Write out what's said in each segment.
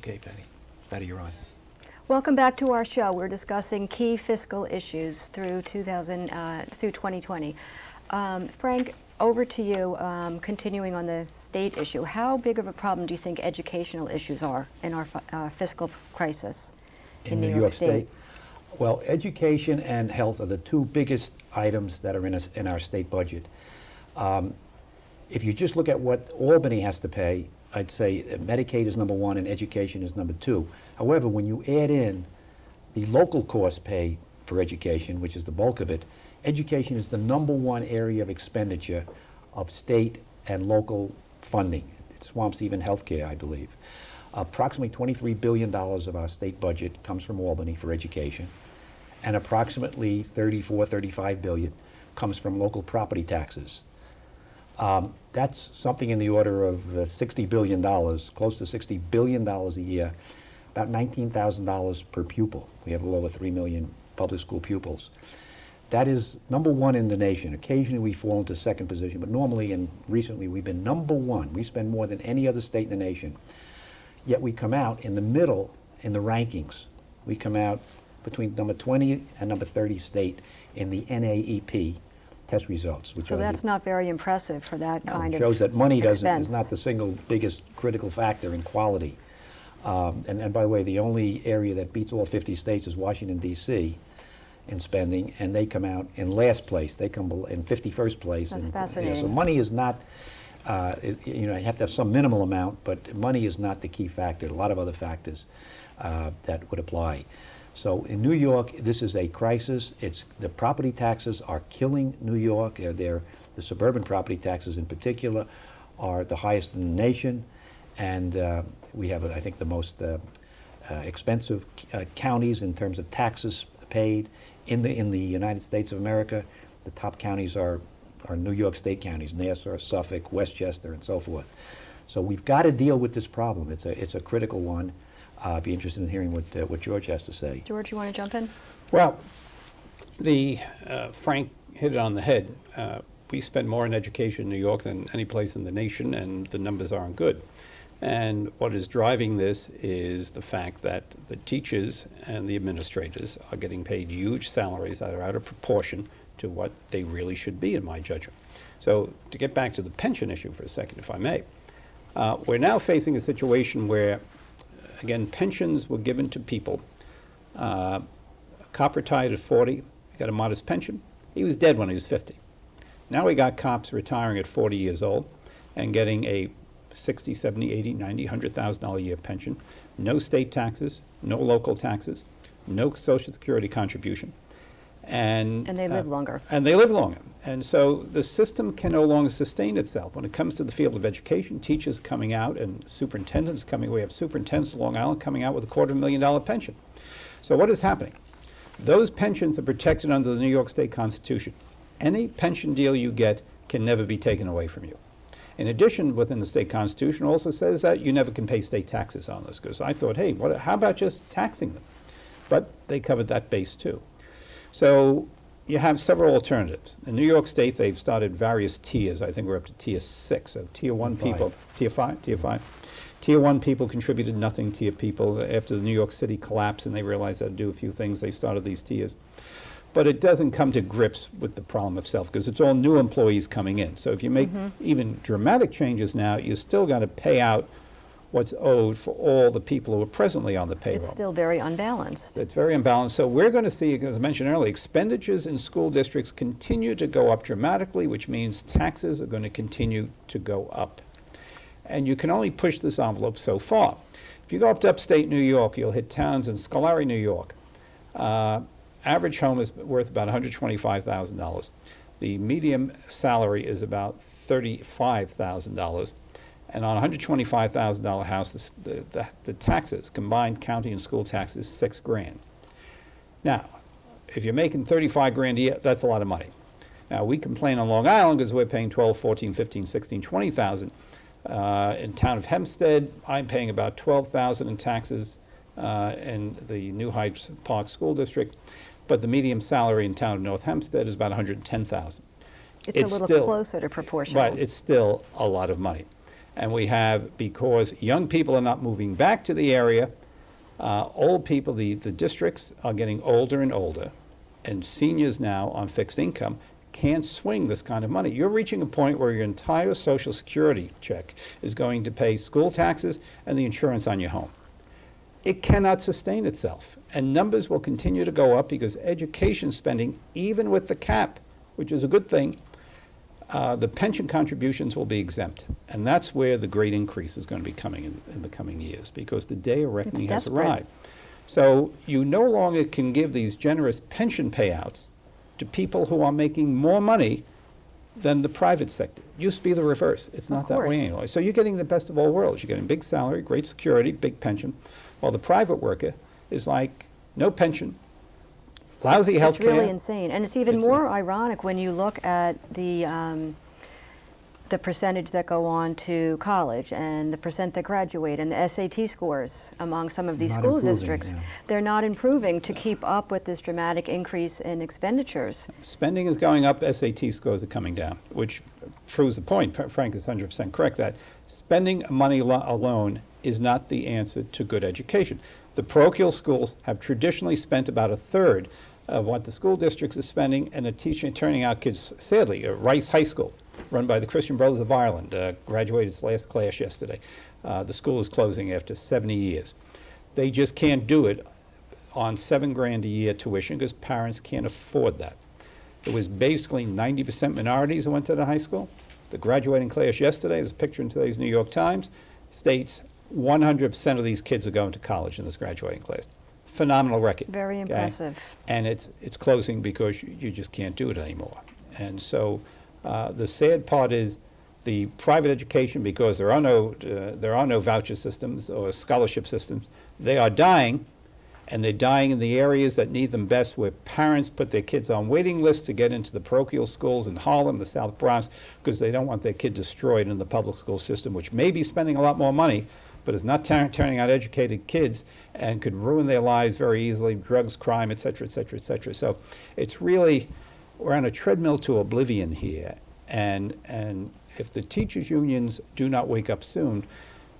Okay, Patty. Patty, you're on. Welcome back to our show. We're discussing key fiscal issues through 2020. Frank, over to you. Continuing on the state issue, how big of a problem do you think educational issues are in our fiscal crisis in New York State? Well, education and health are the two biggest items that are in our state budget. If you just look at what Albany has to pay, I'd say Medicaid is number one and education is number two. However, when you add in the local cost pay for education, which is the bulk of it, education is the number one area of expenditure of state and local funding. It swamps even healthcare, I believe. Approximately $23 billion of our state budget comes from Albany for education, and approximately $35 billion comes from local property taxes. That's something in the order of $60 billion, close to $60 billion a year, about $19,000 per pupil. We have a little over 3 million public school pupils. That is number one in the nation. Occasionally we fall into second position, but normally and recently we've been number one. We spend more than any other state in the nation. Yet we come out in the middle in the rankings. We come out between number 20 and number 30 state in the NAEP test results. So that's not very impressive for that kind of shows that money expense. is not the single biggest critical factor in quality. And by the way, the only area that beats all 50 states is Washington, D.C. in spending, and they come out in last place. They come in 51st place. That's and, fascinating. So money is not, you have to have some minimal amount, but money is not the key factor. A lot of other factors that would apply. So in New York, this is a crisis. The property taxes are killing New York. The suburban property taxes in particular are the highest in the nation. And we have, I think, the most expensive counties in terms of taxes paid in the United States of America. The top counties are New York State counties, Nassau, Suffolk, Westchester, and so forth. So we've got to deal with this problem. It's a critical one. I'd be interested in hearing what George has to say. George, you want to jump in? Well, Frank hit it on the head. We spend more in education in New York than any place in the nation, and the numbers aren't good. And what is driving this is the fact that the teachers and the administrators are getting paid huge salaries that are out of proportion to what they really should be, in my judgment. So to get back to the pension issue for a second, if I may, we're now facing a situation where, again, pensions were given to people. A cop retired at 40, got a modest pension. He was dead when he was 50. Now we got cops retiring at 40 years old and getting a 60, 70, 80, 90, $100,000 a year pension, no state taxes, no local taxes, no Social Security contribution. And they live longer. And they live longer. And so the system can no longer sustain itself. When it comes to the field of education, teachers coming out and superintendents coming, we have superintendents of Long Island coming out with a $250,000 pension. So what is happening? Those pensions are protected under the New York State Constitution. Any pension deal you get can never be taken away from you. In addition, within the state constitution also says that you never can pay state taxes on this, because I thought, hey, how about just taxing them? But they covered that base too. So you have several alternatives. In New York State, they've started various tiers. I think we're up to tier 6. So tier 1 people, tier 5. Tier 1 people contributed nothing. Tier people, after the New York City collapse and they realized how to do a few things, they started these tiers. But it doesn't come to grips with the problem itself, because it's all new employees coming in. So if you make even dramatic changes now, you still got to pay out what's owed for all the people who are presently on the payroll. It's still very unbalanced. It's very unbalanced. So we're going to see, as I mentioned earlier, expenditures in school districts continue to go up dramatically, which means taxes are going to continue to go up. And you can only push this envelope so far. If you go up to upstate New York, you'll hit towns in Scolari, New York. Average home is worth about $125,000. The median salary is about $35,000. And on a $125,000 house, the taxes, combined county and school taxes, $6,000. Now, if you're making $35,000 a year, that's a lot of money. Now, we complain on Long Island because we're paying $12,000, $14,000, $15,000, $16,000, $20,000. In town of Hempstead, I'm paying about $12,000 in taxes in the New Heights Park School District, but the median salary in town of North Hempstead is about $110,000. It's a little closer to proportional. But it's still a lot of money. And we have, because young people are not moving back to the area, old people, the districts are getting older and older, and seniors now on fixed income can't swing this kind of money. You're reaching a point where your entire Social Security check is going to pay school taxes and the insurance on your home. It cannot sustain itself, and numbers will continue to go up because education spending, even with the cap, which is a good thing, the pension contributions will be exempt. And that's where the great increase is going to be coming in the coming years, because the day of reckoning has desperate. arrived. So you no longer can give these generous pension payouts to people who are making more money than the private sector. Used to be the reverse. It's not that way course. anymore. So you're getting the best of all worlds. You're getting big salary, great security, big pension, while the private worker is like no pension, lousy health care. It's really insane. And it's even It's more ironic when you look at the percentage that go on to college and the percent that graduate and the SAT scores among some of these Not school improving, districts. yeah. They're not improving to keep up with this dramatic increase in expenditures. Spending is going up, SAT scores are coming down, which proves the point. Frank is 100% correct that spending money alone is not the answer to good education. The parochial schools have traditionally spent about a third of what the school districts are spending, and are turning out kids, sadly. Rice High School, run by the Christian Brothers of Ireland, graduated its last class yesterday. The school is closing after 70 years. They just can't do it on $7,000 a year tuition because parents can't afford that. It was basically 90% minorities who went to the high school. The graduating class yesterday, there's a picture in today's New York Times, states 100% of these kids are going to college in this graduating class. Phenomenal record. Very okay? impressive. And it's closing because you just can't do it anymore. And so the sad part is the private education, because there are no voucher systems or scholarship systems, they are dying, and they're dying in the areas that need them best, where parents put their kids on waiting lists to get into the parochial schools in Harlem, the South Bronx, because they don't want their kid destroyed in the public school system, which may be spending a lot more money, but is not turning out educated kids and could ruin their lives very easily, drugs, crime, et cetera, et cetera, et cetera. So it's really, we're on a treadmill to oblivion here. And if the teachers' unions do not wake up soon,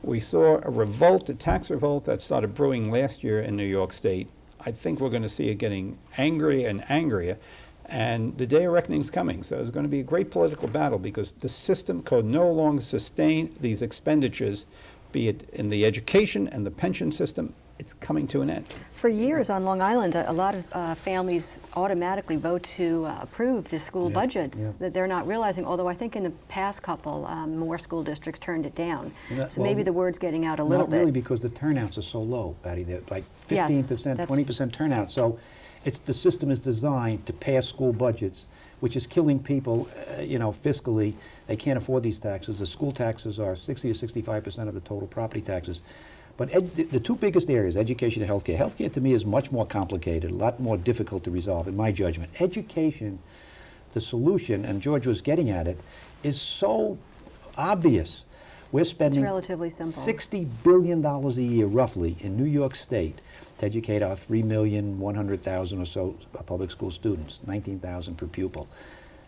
we saw a revolt, a tax revolt that started brewing last year in New York State. I think we're going to see it getting angrier and angrier, and the day of reckoning is coming. So it's going to be a great political battle, because the system could no longer sustain these expenditures, be it in the education and the pension system. It's coming to an end. For years on Long Island, a lot of families automatically vote to approve the school budgets that they're not realizing, although I think in the past couple, more school districts turned it down. So maybe the word's getting out a little bit. Not really, because the turnouts are so low, Patty. They're like 15%, that's- 20% turnout. So the system is designed to pass school budgets, which is killing people, fiscally. They can't afford these taxes. The school taxes are 60 to 65% of the total property taxes. But the two biggest areas, education and healthcare. Healthcare to me is much more complicated, a lot more difficult to resolve in my judgment. Education, the solution, and George was getting at it, is so obvious. We're spending relatively simple. $60 billion a year, roughly, in New York State to educate our 3,100,000 or so public school students, 19,000 per pupil.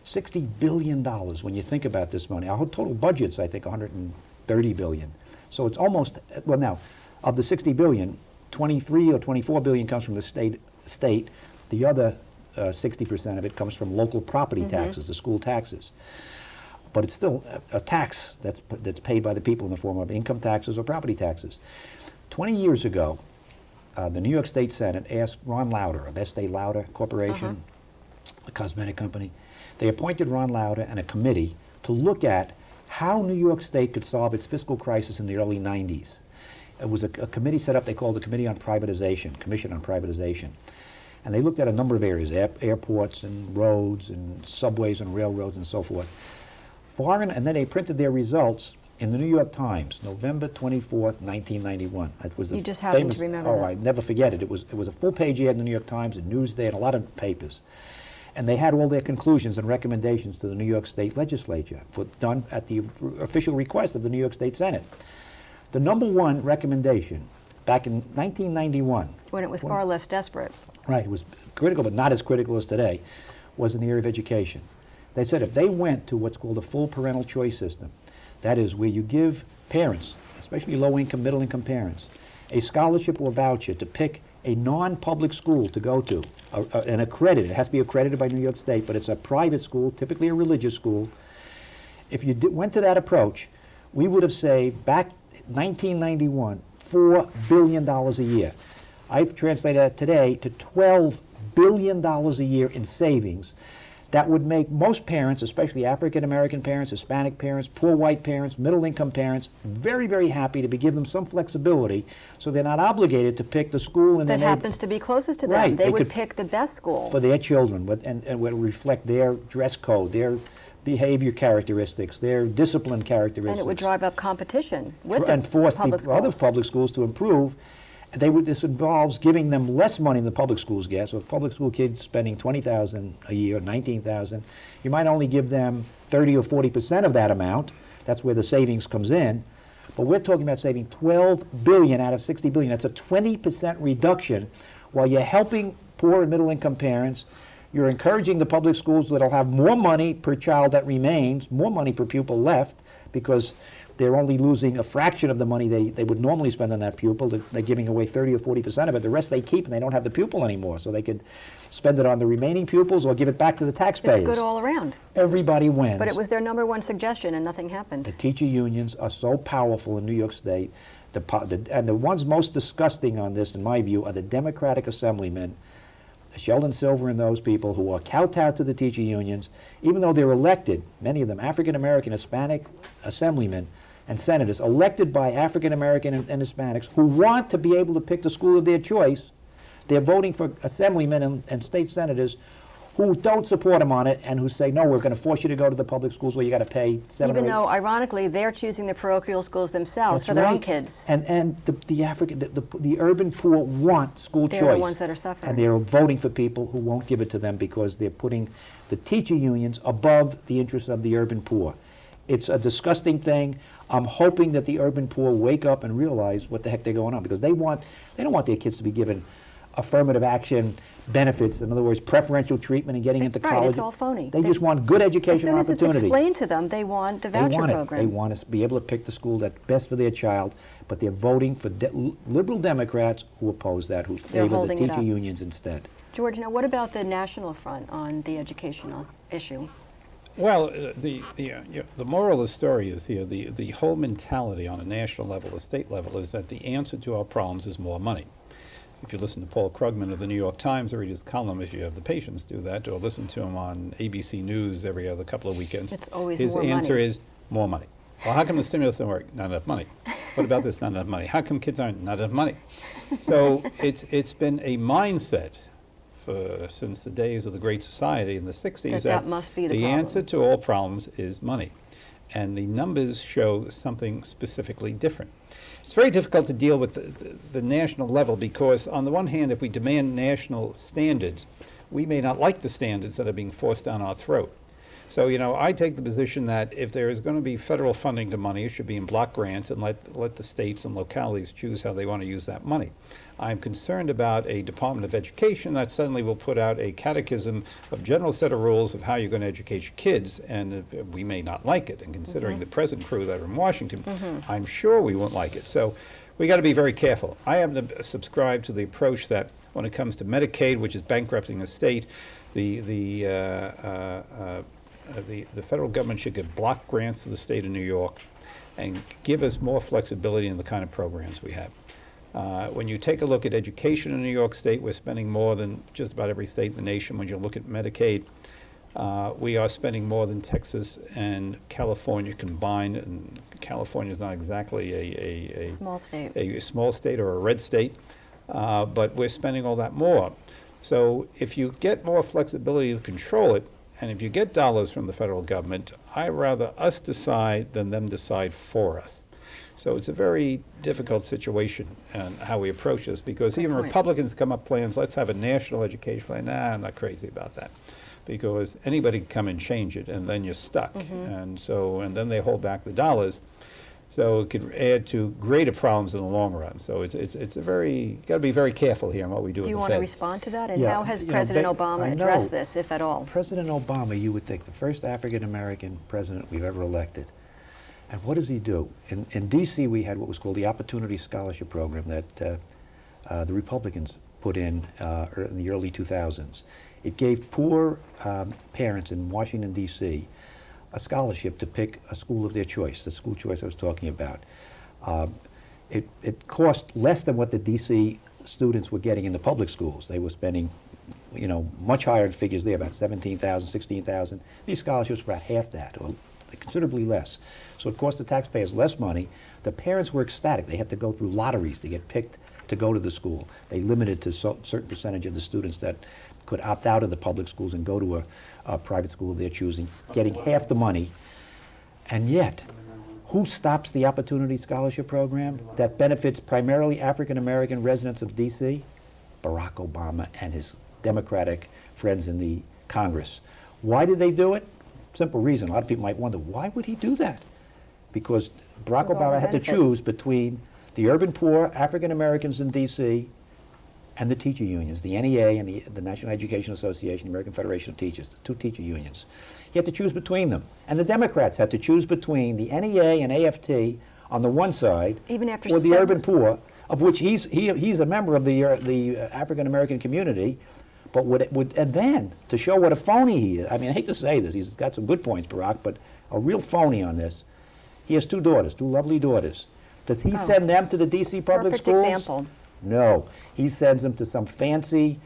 $60 billion when you think about this money. Our total budget's, I think, $130 billion. So it's almost, well now, of the 60 billion, 23 or 24 billion comes from the state. The other 60% of it comes from local property taxes, the school taxes. But it's still a tax that's paid by the people in the form of income taxes or property taxes. 20 years ago, the New York State Senate asked Ron Lauder of Estee Lauder Corporation, the cosmetic company. They appointed Ron Lauder and a committee to look at how New York State could solve its fiscal crisis in the early 90s. It was a committee set up, they called the Committee on Privatization, Commission on Privatization. And they looked at a number of areas, airports and roads and subways and railroads and so forth. And then they printed their results in the New York Times, November 24th, 1991. It was You just happen to remember Oh, that. I never forget it. It was a full-page ad in the New York Times, and Newsday, and a lot of papers. And they had all their conclusions and recommendations to the New York State Legislature, done at the official request of the New York State Senate. The number one recommendation, back in 1991, When it was far less desperate. right, it was critical, but not as critical as today, was in the area of education. They said if they went to what's called a full parental choice system, that is where you give parents, especially low-income, middle-income parents, a scholarship or voucher to pick a non-public school to go to, an accredited, it has to be accredited by New York State, but it's a private school, typically a religious school. If you went to that approach, we would have saved, back 1991, $4 billion a year. I've translated that today to $12 billion a year in savings. That would make most parents, especially African-American parents, Hispanic parents, poor white parents, middle-income parents, very, very happy to give them some flexibility so they're not obligated to pick the school in That their happens to be closest to them. Right, They they would could- pick the best school. for their children, and would reflect their dress code, their behavior characteristics, their discipline characteristics. And it would drive up competition with And the force public the other schools. public schools to improve. This involves giving them less money than the public schools get. So if public school kids spending $20,000 a year, $19,000, you might only give them 30 or 40% of that amount. That's where the savings comes in. But we're talking about saving $12 billion out of $60 billion. That's a 20% reduction while you're helping poor and middle income parents. You're encouraging the public schools that'll have more money per child that remains, more money per pupil left, because they're only losing a fraction of the money they would normally spend on that pupil. They're giving away 30 or 40% of it. The rest they keep, and they don't have the pupil anymore. So they could spend it on the remaining pupils or give it back to the taxpayers. It's good all around. Everybody wins. But it was their #1 suggestion, and nothing happened. The teacher unions are so powerful in New York State. And the ones most disgusting on this, in my view, are the Democratic assemblymen, Sheldon Silver and those people who are kowtowed to the teacher unions, even though they're elected, many of them African-American, Hispanic assemblymen and senators, elected by African-American and Hispanics who want to be able to pick the school of their choice. They're voting for assemblymen and state senators who don't support them on it and who say, no, we're going to force you to go to the public schools where you got to pay Even though, ironically, they're choosing the parochial schools themselves That's for their own right. kids. And the urban poor want school choice. They're the ones that are suffering. And they're voting for people who won't give it to them because they're putting the teacher unions above the interests of the urban poor. It's a disgusting thing. I'm hoping that the urban poor wake up and realize what the heck they're going on, because they don't want their kids to be given affirmative action benefits, in other words, preferential treatment and getting into Right, college. it's all phony. They just want good As educational soon as it's opportunity. explained to them, they want the voucher They want it. program. They want to be able to pick the school that's best for their child, but they're voting for liberal Democrats who oppose that, who favor the holding it teacher up. unions instead. George, now what about the national front on the educational issue? Well, the moral of the story is here, the whole mentality on a national level, a state level, is that the answer to our problems is more money. If you listen to Paul Krugman of the New York Times, or read his column, if you have the patience, do that, or listen to him on ABC News every other couple of weekends. It's always his more money. answer is more money. Well, how come the stimulus don't work? Not enough money. What about this? Not enough money. How come kids aren't? Not enough money. So it's been a mindset since the days of the Great Society in the 60s That must be the problem. answer to all problems is money. And the numbers show something specifically different. It's very difficult to deal with the national level because, on the one hand, if we demand national standards, we may not like the standards that are being forced down our throat. So, I take the position that if there is going to be federal funding to money, it should be in block grants and let the states and localities choose how they want to use that money. I'm concerned about a Department of Education that suddenly will put out a catechism of general set of rules of how you're going to educate your kids, and we may not like it. And considering the present crew that are in Washington, I'm sure we won't like it. So we got to be very careful. I happen to subscribe to the approach that when it comes to Medicaid, which is bankrupting the state, the federal government should give block grants to the state of New York and give us more flexibility in the kind of programs we have. When you take a look at education in New York State, we're spending more than just about every state in the nation. When you look at Medicaid, we are spending more than Texas and California combined. And California is not exactly a Small state. a small state or a red state, but we're spending all that more. So if you get more flexibility to control it, and if you get dollars from the federal government, I'd rather us decide than them decide for us. So it's a very difficult situation and how we approach this, because even point. Republicans come up plans, let's have a national education plan. Nah, I'm not crazy about that, because anybody can come and change it, and then you're stuck. And then they hold back the dollars. So it could add to greater problems in the long run. So it's a very, got to be very careful here on what we do Do with you the want to feds. respond to that? And Yeah, how has you know, President I Obama know. addressed this, if at all? President Obama, you would think, the first African-American president we've ever elected, And what does he do? In D.C., we had what was called the Opportunity Scholarship Program that the Republicans put in the early 2000s. It gave poor parents in Washington, D.C. a scholarship to pick a school of their choice, the school choice I was talking about. It cost less than what the D.C. students were getting in the public schools. They were spending, you know, much higher figures there, about $17,000, $16,000. These scholarships were about half that, or considerably less. So it cost the taxpayers less money. The parents were ecstatic. They had to go through lotteries to get picked to go to the school. They limited to a certain percentage of the students that could opt out of the public schools and go to a private school of their choosing, getting half the money. And yet, who stops the Opportunity Scholarship Program that benefits primarily African American residents of D.C.? Barack Obama and his Democratic friends in the Congress. Why did they do it? Simple reason. A lot of people might wonder, why would he do that? Because Barack With all the Obama had to benefit. choose between the urban poor, African Americans in D.C., and the teacher unions, the NEA and the National Education Association, the American Federation of Teachers, the two teacher unions. He had to choose between them. And the Democrats had to choose between the NEA and AFT on the one side, Even after or the several- urban poor, of which he's a member of the African American community, but and then to show what a phony he is. I mean, I hate to say this, he's got some good points, Barack, but a real phony on this. He has two daughters, two lovely daughters. Does he send them to the D.C. public Perfect schools? example. No, he sends them to some fancy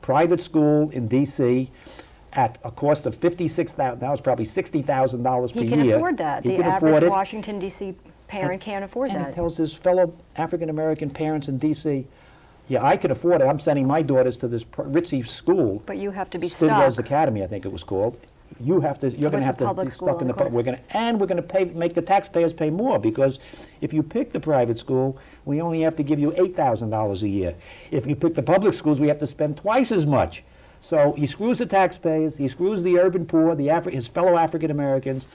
private school in D.C. at a cost of $56,000. Now it's probably $60,000 per He year. can afford that. He The can afford average it. Washington, D.C. parent can't afford And that. he tells his fellow African American parents in D.C., yeah, I can afford it. I'm sending my daughters to this ritzy school. But you have to be Stidwell's stuck. Academy, I think it was called. You're going With to have the to public be school stuck in the and we're going to make the taxpayers pay more, because if you pick the private school, we only have to give you $8,000 a year. If you pick the public schools, we have to spend twice as much. So he screws the taxpayers, he screws the urban poor, his fellow African Americans,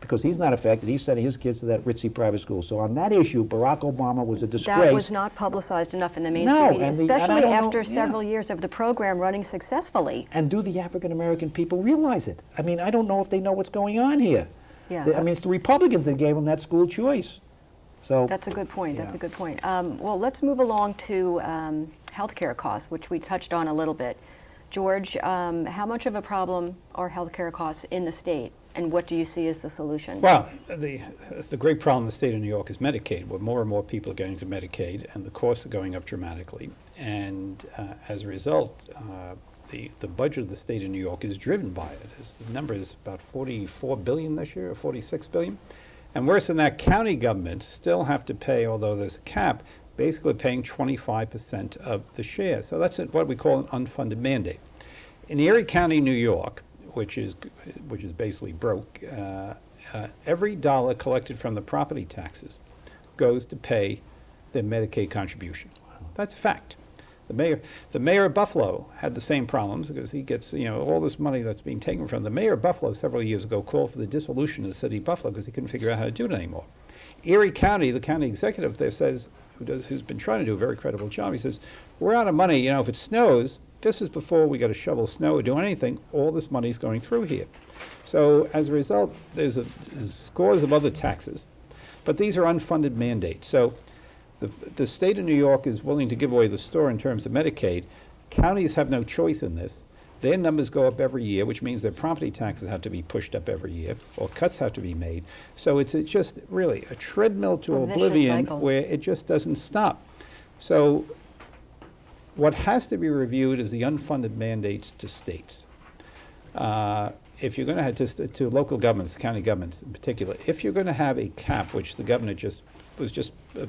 because he's not affected. He's sending his kids to that ritzy private school. So on that issue, Barack Obama was a disgrace. That was not publicized enough in the mainstream No, media, and I especially don't know- after yeah. several years of the program running successfully. And do the African American people realize it? I mean, I don't know if they know what's going on here. Yeah. I mean, it's the Republicans that gave them that school choice. So That's a good point. That's Yeah. a good point. Well, let's move along to healthcare costs, which we touched on a little bit. George, how much of a problem are healthcare costs in the state, and what do you see as the solution? Well, the great problem in the state of New York is Medicaid, where more and more people are getting to Medicaid, and the costs are going up dramatically. And as a result, the budget of the state of New York is driven by it. The number is about $44 billion this year, or $46 billion. And worse than that, county governments still have to pay, although there's a cap, basically paying 25% of the share. So that's what we call an unfunded mandate. In Erie County, New York, which is basically broke, every dollar collected from the property taxes goes to pay their Medicaid contribution. That's a fact. The mayor of Buffalo had the same problems, because he gets, all this money that's being taken from. The mayor of Buffalo several years ago called for the dissolution of the city of Buffalo because he couldn't figure out how to do it anymore. Erie County, the county executive there says, who's been trying to do a very credible job, he says, we're out of money, if it snows, this is before we got to shovel snow or do anything, all this money's going through here. So as a result, there's scores of other taxes, but these are unfunded mandates. So the state of New York is willing to give away the store in terms of Medicaid. Counties have no choice in this. Their numbers go up every year, which means their property taxes have to be pushed up every year, or cuts have to be made. So it's just really a treadmill to A vicious oblivion cycle. where it just doesn't stop. So what has to be reviewed is the unfunded mandates to states. If you're going to have to local governments, county governments in particular, if you're going to have a cap, which the governor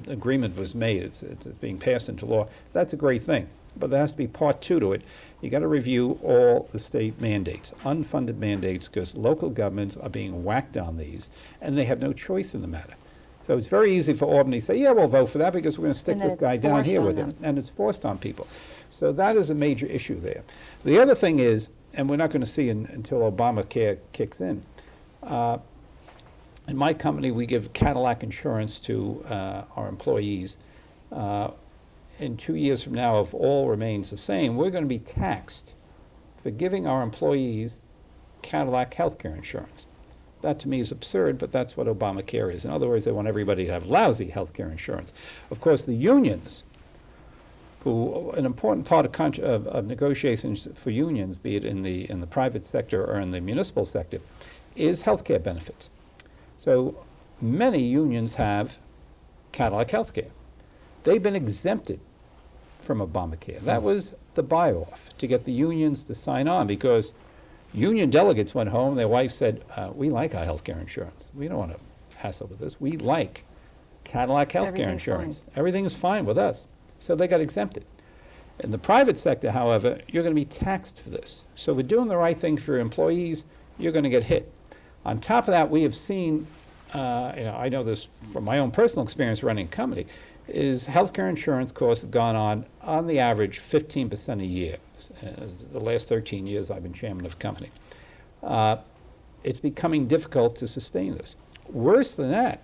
agreement was made, it's being passed into law, that's a great thing. But there has to be part two to it. You got to review all the state mandates, unfunded mandates, because local governments are being whacked on these, and they have no choice in the matter. So it's very easy for Albany to say, yeah, we'll vote for that because we're going to stick And then this it's guy down forced here on with them. it. And it's forced on people. So that is a major issue there. The other thing is, and we're not going to see until Obamacare kicks in my company, we give Cadillac insurance to our employees. In 2 years from now, if all remains the same, we're going to be taxed for giving our employees Cadillac healthcare insurance. That to me is absurd, but that's what Obamacare is. In other words, they want everybody to have lousy health care insurance. Of course, the unions, who an important part of negotiations for unions, be it in the private sector or in the municipal sector, is health care benefits. So many unions have Cadillac health care. They've been exempted from Obamacare. That was the buy-off to get the unions to sign on, because union delegates went home, their wife said, we like our health care insurance. We don't want to hassle with this. We like Cadillac health care insurance. Everything is fine with us. So they got exempted. In the private sector, however, you're going to be taxed for this. So we're doing the right thing for your employees, you're going to get hit. On top of that, we have seen, I know this from my own personal experience running a company, is healthcare insurance costs have gone on the average, 15% a year. The last 13 years I've been chairman of a company. It's becoming difficult to sustain this. Worse than that,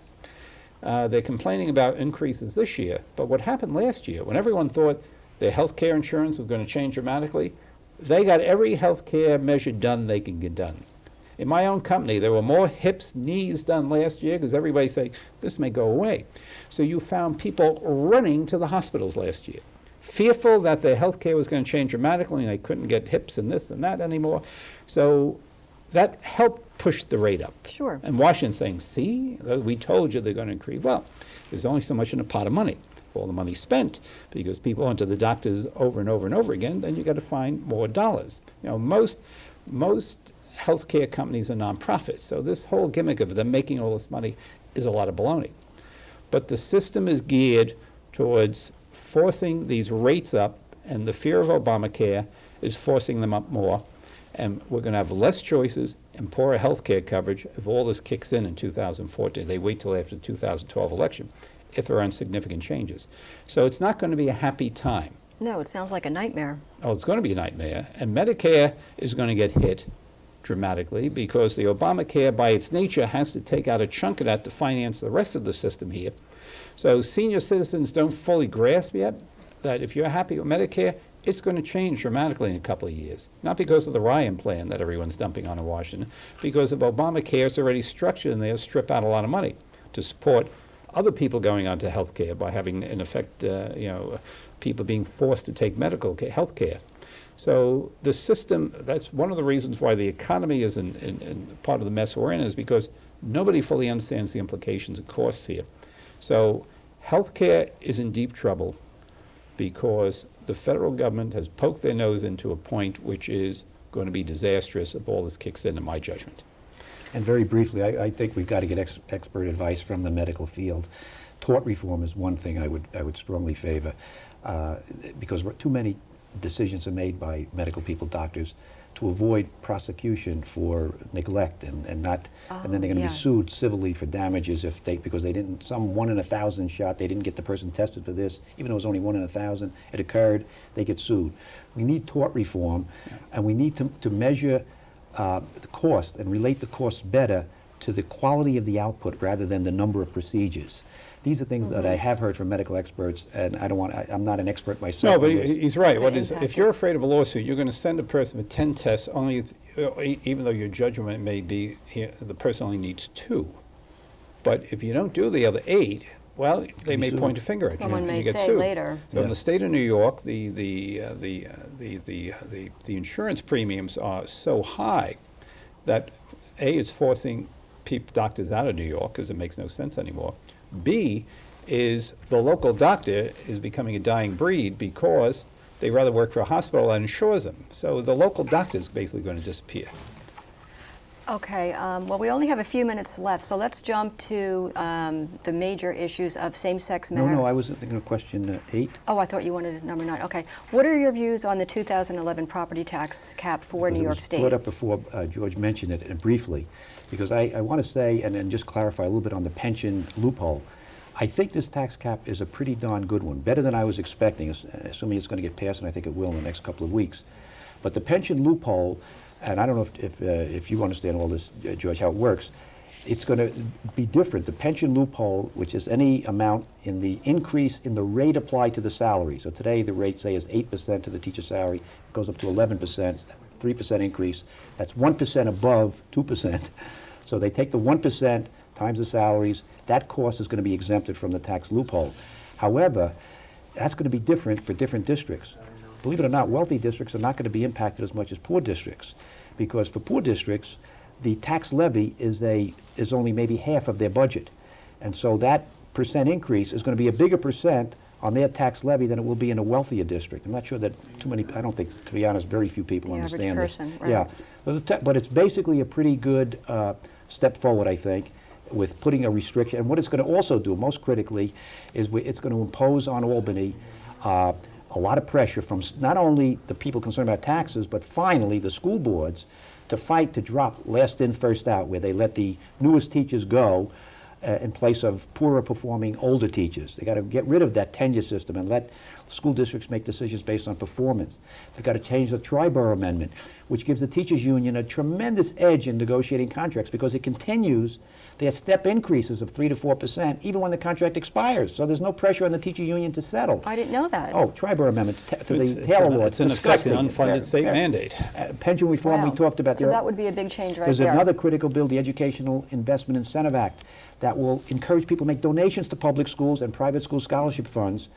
they're complaining about increases this year, but what happened last year, when everyone thought their health care insurance was going to change dramatically, they got every health care measure done they can get done. In my own company, there were more hips, knees done last year because everybody said, this may go away. So you found people running to the hospitals last year, fearful that their health care was going to change dramatically and they couldn't get hips and this and that anymore. So that helped push the rate up. Sure. And Washington saying, see, we told you they're going to increase. Well, there's only so much in a pot of money. All the money spent because people went to the doctors over and over and over again, then you got to find more dollars. You know, most healthcare companies are nonprofits, so this whole gimmick of them making all this money is a lot of baloney. But the system is geared towards forcing these rates up, and the fear of Obamacare is forcing them up more, and we're going to have less choices and poorer health care coverage if all this kicks in 2014. They wait till after the 2012 election if there aren't significant changes. So it's not going to be a happy time. No, it sounds like a nightmare. Oh, it's going to be a nightmare, and Medicare is going to get hit dramatically because the Obamacare, by its nature, has to take out a chunk of that to finance the rest of the system here. So senior citizens don't fully grasp yet that if you're happy with Medicare, it's going to change dramatically in a couple of years. Not because of the Ryan plan that everyone's dumping on in Washington, because of Obamacare, it's already structured and they'll strip out a lot of money to support other people going on to health care by having, in effect, people being forced to take medical health care. So the system, that's one of the reasons why the economy is in part of the mess we're in, is because nobody fully understands the implications of costs here. So healthcare is in deep trouble because the federal government has poked their nose into a point which is going to be disastrous if all this kicks in my judgment. And very briefly, I think we've got to get expert advice from the medical field. Tort reform is one thing I would strongly favor because too many decisions are made by medical people, doctors, to avoid prosecution for neglect and then they're going to be sued civilly for damages because they didn't, some 1 in 1,000 shot, they didn't get the person tested for this, even though it was only 1 in 1,000, it occurred, they get sued. We need tort reform, and we need to measure the cost and relate the costs better to the quality of the output rather than the number of procedures. These are things that I have heard from medical experts, and I'm not an expert myself. No, but he's right. If you're afraid of a lawsuit, you're going to send a person with 10 tests, only even though your judgment may be the person only needs 2. But if you don't do the other 8, well, they may point a finger at you. Someone may get say sued. later. So in the state of New York, the insurance premiums are so high that A, it's forcing doctors out of New York because it makes no sense anymore. B is the local doctor is becoming a dying breed because they rather work for a hospital that insures them. So the local doctor is basically going to disappear. Okay, well, we only have a few minutes left, so let's jump to the major issues of same-sex marriage. No, I was thinking of question 8. Oh, I thought you wanted number 9. Okay. What are your views on the 2011 property tax cap for New York State? Brought up before George mentioned it briefly, because I want to say and then just clarify a little bit on the pension loophole. I think this tax cap is a pretty darn good one, better than I was expecting, assuming it's going to get passed, and I think it will in the next couple of weeks. But the pension loophole, and I don't know if you understand all this, George, how it works, it's going to be different. The pension loophole, which is any amount in the increase in the rate applied to the salary. So today the rate, say, is 8% to the teacher's salary. It goes up to 11%, 3% increase. That's 1% above 2%. So they take the 1% times the salaries, that cost is going to be exempted from the tax loophole. However, that's going to be different for different districts. Believe it or not, wealthy districts are not going to be impacted as much as poor districts, because for poor districts, the tax levy is only maybe half of their budget. And so that percent increase is going to be a bigger percent on their tax levy than it will be in a wealthier district. I'm not sure that I don't think, to be honest, very few people The understand average this. person, right. Yeah, but it's basically a pretty good step forward, I think, with putting a restriction. And what it's going to also do, most critically, is it's going to impose on Albany a lot of pressure from not only the people concerned about taxes, but finally the school boards to fight to drop last in, first out, where they let the newest teachers go in place of poorer performing older teachers. They got to get rid of that tenure system and let school districts make decisions based on performance. They've got to change the Triborough Amendment, which gives the teachers union a tremendous edge in negotiating contracts because it continues their step increases of 3 to 4% even when the contract expires. So there's no pressure on the teacher union to settle. I didn't know that. Oh, Triborough Amendment to the Taylor Law. It's in effect an unfunded state mandate. Pension reform, we Wow. talked about. So that would be a big change right There's there. another critical bill, the Educational Investment Incentive Act, that will encourage people to make donations to public schools and private school scholarship funds.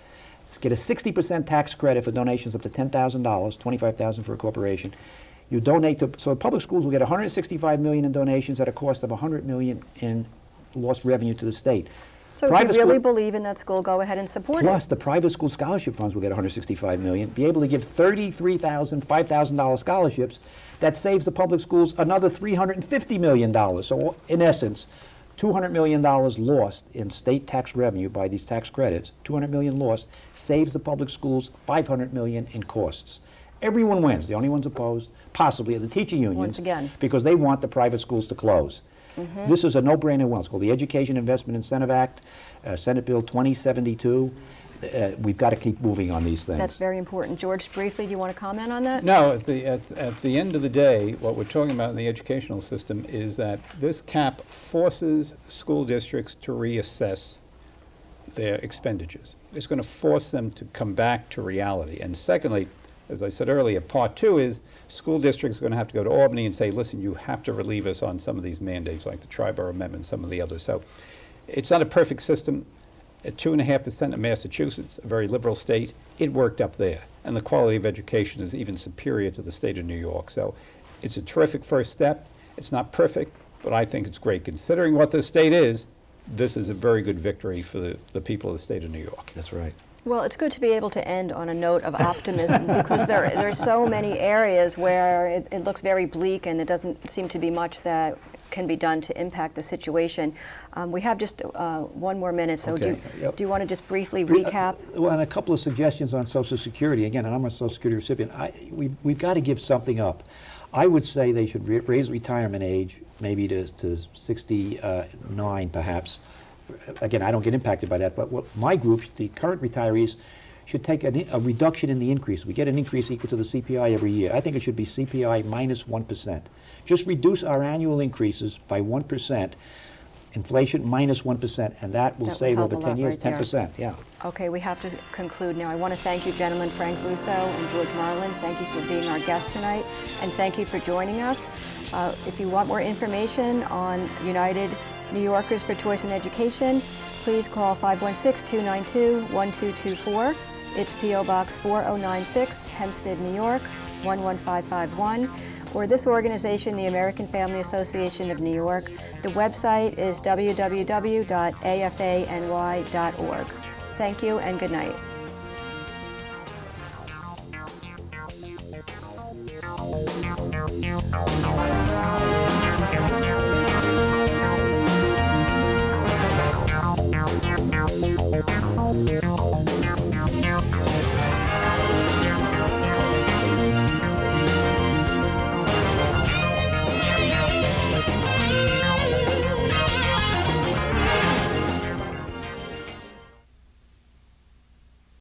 Get a 60% tax credit for donations up to $10,000, $25,000 for a corporation. You donate to, so public schools will get $165 million in donations at a cost of $100 million in lost revenue to the state. So if you really believe in that school, go ahead and support Plus, it. the private school scholarship funds will get $165 million, be able to give $33,000, $5,000 scholarships. That saves the public schools another $350 million. So in essence, $200 million lost in state tax revenue by these tax credits, $200 million lost, saves the public schools $500 million in costs. Everyone wins. The only ones opposed, possibly, are the teacher unions. Once again. Because they want the private schools to close. This is a no-brainer one. It's called the Education Investment Incentive Act, Senate Bill 2072. We've got to keep moving on these things. That's very important. George, briefly, do you want to comment on that? No, at the end of the day, what we're talking about in the educational system is that this cap forces school districts to reassess their expenditures. It's going to force them to come back to reality. And secondly, as I said earlier, part two is school districts are going to have to go to Albany and say, listen, you have to relieve us on some of these mandates, like the Triborough Amendment, some of the others. So it's not a perfect system. At 2.5% in Massachusetts, a very liberal state, it worked up there. And the quality of education is even superior to the state of New York. So it's a terrific first step. It's not perfect, but I think it's great. Considering what the state is, this is a very good victory for the people of the state of New York. That's right. Well, it's good to be able to end on a note of optimism because there's so many areas where it looks very bleak and there doesn't seem to be much that can be done to impact the situation. We have just 1 more minute, so Okay, yep. do you want to just briefly recap? Well, and a couple of suggestions on Social Security. Again, and I'm a Social Security recipient. We've got to give something up. I would say they should raise retirement age maybe to 69 perhaps. Again, I don't get impacted by that, but what my group, the current retirees, should take a reduction in the increase. We get an increase equal to the CPI every year. I think it should be CPI minus 1%. Just reduce our annual increases by 1%, inflation minus 1%, and that will That would save help over a 10 lot years, right there. 10%, yeah. Okay, we have to conclude now. I want to thank you, gentlemen, Frank Russo and George Marlin. Thank you for being our guest tonight, and thank you for joining us. If you want more information on United New Yorkers for Choice in Education, please call 516-292-1224. It's P.O. Box 4096, Hempstead, New York, 11551. Or this organization, the American Family Association of New York. The website is www.afany.org. Thank you and good night.